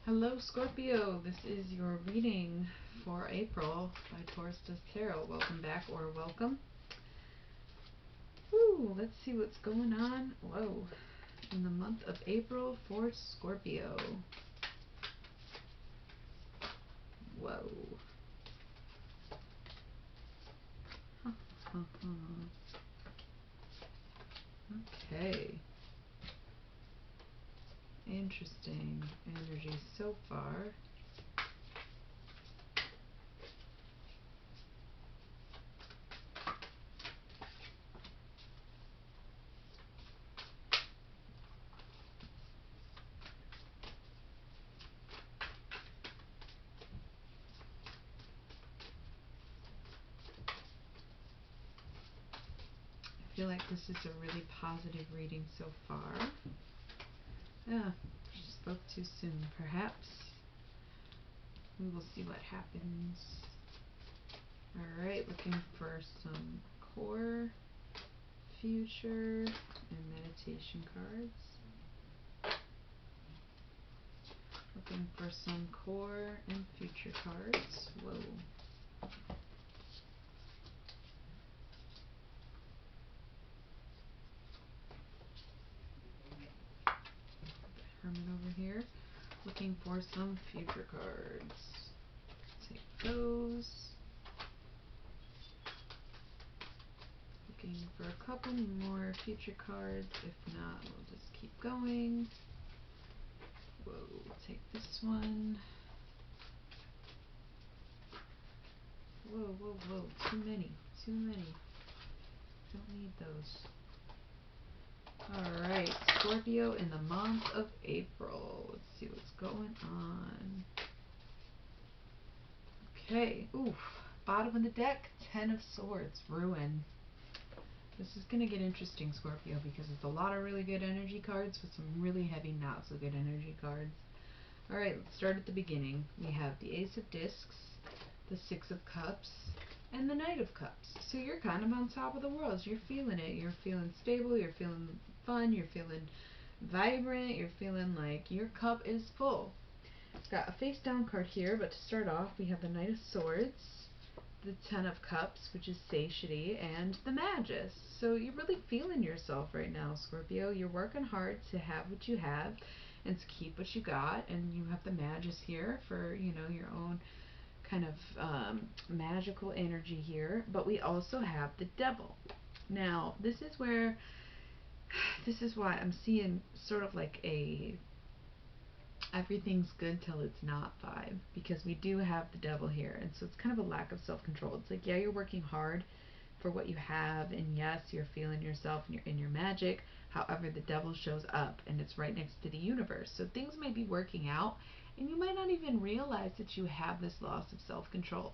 Hello, Scorpio. This is your reading for April by Taurus Does Tarot. Welcome back or welcome. Woo, let's see what's going on. Whoa. In the month of April for Scorpio. Whoa. Okay. Interesting energy so far. I feel like this is a really positive reading so far. Yeah, spoke too soon, perhaps. We will see what happens. Alright, looking for some core, future, and meditation cards. Looking for some core and future cards. Whoa. Hermit over here. Looking for some future cards. Take those. Looking for a couple more future cards. If not, we'll just keep going. Whoa, take this one. Whoa, whoa, whoa. Too many. Too many. Don't need those. Alright, Scorpio in the month of April. Let's see what's going on. Okay, oof. Bottom of the deck, Ten of Swords, Ruin. This is going to get interesting, Scorpio, because it's a lot of really good energy cards with some really heavy, not so good energy cards. Alright, let's start at the beginning. We have the Ace of Discs, the Six of Cups, and the Knight of Cups. So you're kind of on top of the world. You're feeling it. You're feeling stable. You're feeling fun. You're feeling vibrant. You're feeling like your cup is full. Got a face down card here, but to start off, we have the Knight of Swords, the Ten of Cups, which is satiety, and the Magus. So you're really feeling yourself right now, Scorpio. You're working hard to have what you have and to keep what you got, and you have the Magus here for, you know, your own kind of magical energy here. But we also have the Devil. Now, this is where, this is why I'm seeing sort of like a everything's good till it's not vibe, because we do have the Devil here, and so it's kind of a lack of self-control. It's like, yeah, you're working hard for what you have, and yes, you're feeling yourself and you're in your magic. However, the Devil shows up and it's right next to the universe, so things may be working out and you might not even realize that you have this loss of self-control.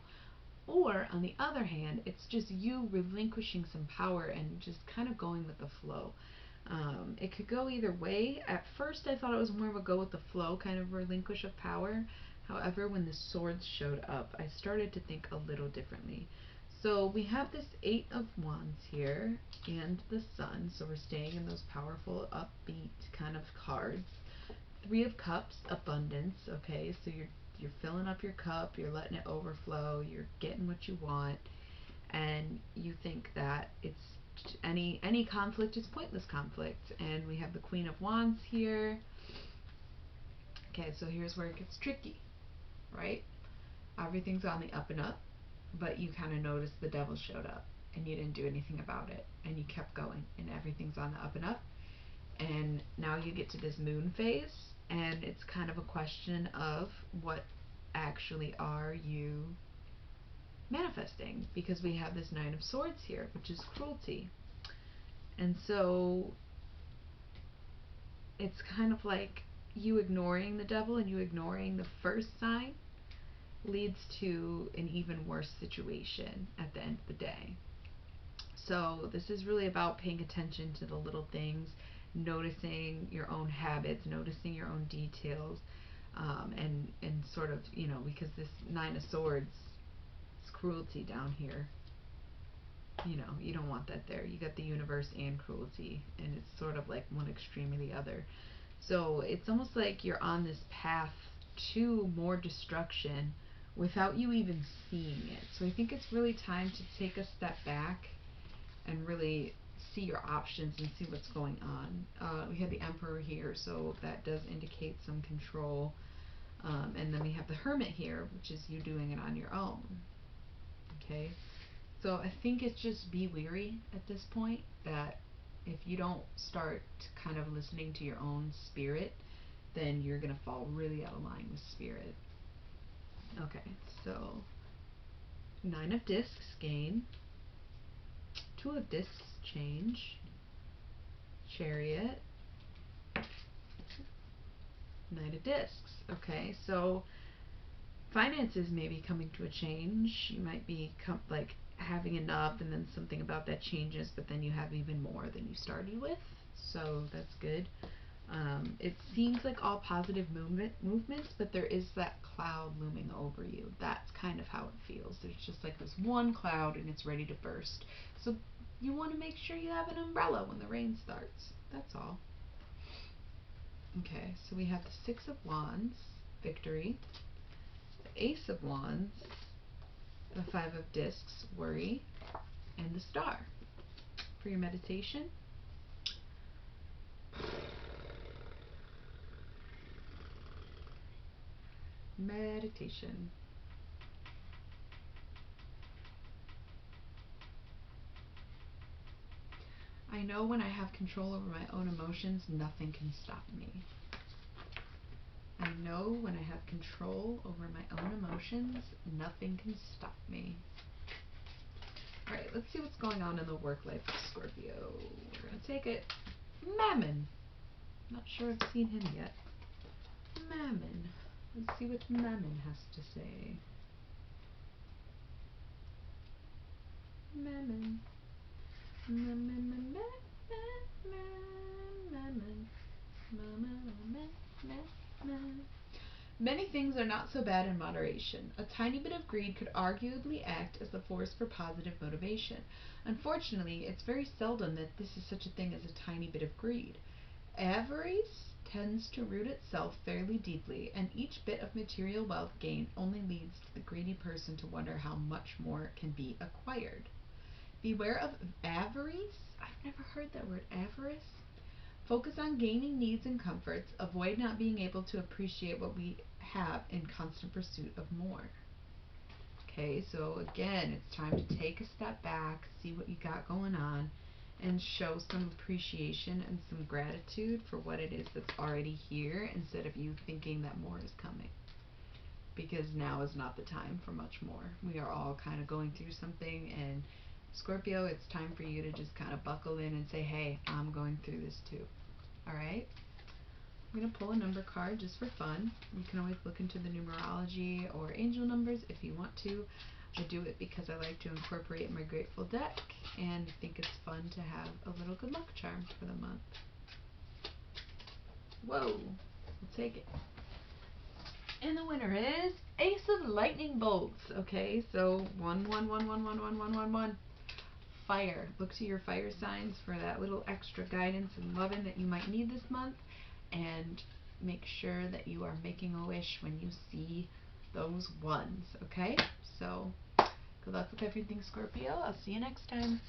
Or on the other hand, it's just you relinquishing some power and just kind of going with the flow. It could go either way. At first, I thought it was more of a go with the flow kind of relinquish of power. However, when the swords showed up, I started to think a little differently. So we have this Eight of Wands here and the Sun. So we're staying in those powerful, upbeat kind of cards. Three of Cups, abundance. Okay, so you're filling up your cup, you're letting it overflow, you're getting what you want, and you think that it's any conflict is pointless conflict. And we have the Queen of Wands here. Okay, so here's where it gets tricky, right? Everything's on the up and up, but you kind of noticed the Devil showed up and you didn't do anything about it, and you kept going, and everything's on the up and up. And now you get to this moon phase, and it's kind of a question of what actually are you manifesting, because we have this Nine of Swords here, which is cruelty. And so it's kind of like you ignoring the Devil and you ignoring the first sign leads to an even worse situation at the end of the day. So this is really about paying attention to the little things, noticing your own habits, noticing your own details, and sort of, you know, because this Nine of Swords is cruelty down here. You know, you don't want that there. You got the universe and cruelty, and it's sort of like one extreme or the other. So it's almost like you're on this path to more destruction without you even seeing it. So I think it's really time to take a step back and really see your options and see what's going on. We have the Emperor here, so that does indicate some control. And then we have the Hermit here, which is you doing it on your own. Okay, so I think it's just be weary at this point, that if you don't start kind of listening to your own spirit, then you're going to fall really out of line with spirit. Okay, so 9 of discs, gain. 2 of discs, change. Chariot. Knight of discs. Okay, so finances may be coming to a change. You might be like having enough, and then something about that changes, but then you have even more than you started with. So that's good. It seems like all positive movements, but there is that cloud looming over you. That's kind of how it feels. There's just like this one cloud and it's ready to burst. So you want to make sure you have an umbrella when the rain starts. That's all. Okay, so we have the 6 of Wands, victory, the Ace of Wands, the 5 of discs, worry, and the Star. For your meditation, meditation. I know when I have control over my own emotions, nothing can stop me. I know when I have control over my own emotions, nothing can stop me. Alright, let's see what's going on in the work life of Scorpio. We're going to take it. Mammon. Not sure I've seen him yet. Mammon. Let's see what Mammon has to say. Mammon. Mammon. Mammon. Mammon. Many things are not so bad in moderation. A tiny bit of greed could arguably act as a force for positive motivation. Unfortunately, it's very seldom that this is such a thing as a tiny bit of greed. Avarice tends to root itself fairly deeply, and each bit of material wealth gained only leads the greedy person to wonder how much more can be acquired. Beware of avarice. I've never heard that word, avarice. Focus on gaining needs and comforts. Avoid not being able to appreciate what we have in constant pursuit of more. Okay, so again, it's time to take a step back, see what you got going on, and show some appreciation and some gratitude for what it is that's already here, instead of you thinking that more is coming. Because now is not the time for much more. We are all kind of going through something, and Scorpio, it's time for you to just kind of buckle in and say, hey, I'm going through this too. Alright? I'm going to pull a number card just for fun. You can always look into the numerology or angel numbers if you want to. I do it because I like to incorporate my Grateful deck and think it's fun to have a little good luck charm for the month. Whoa! We'll take it. And the winner is Ace of Lightning Bolts. Okay, so 1, 1, 1, 1, 1, 1, 1, 1, 1. Fire. Look to your fire signs for that little extra guidance and loving that you might need this month. And make sure that you are making a wish when you see those ones. Okay? So, good luck with everything, Scorpio. I'll see you next time.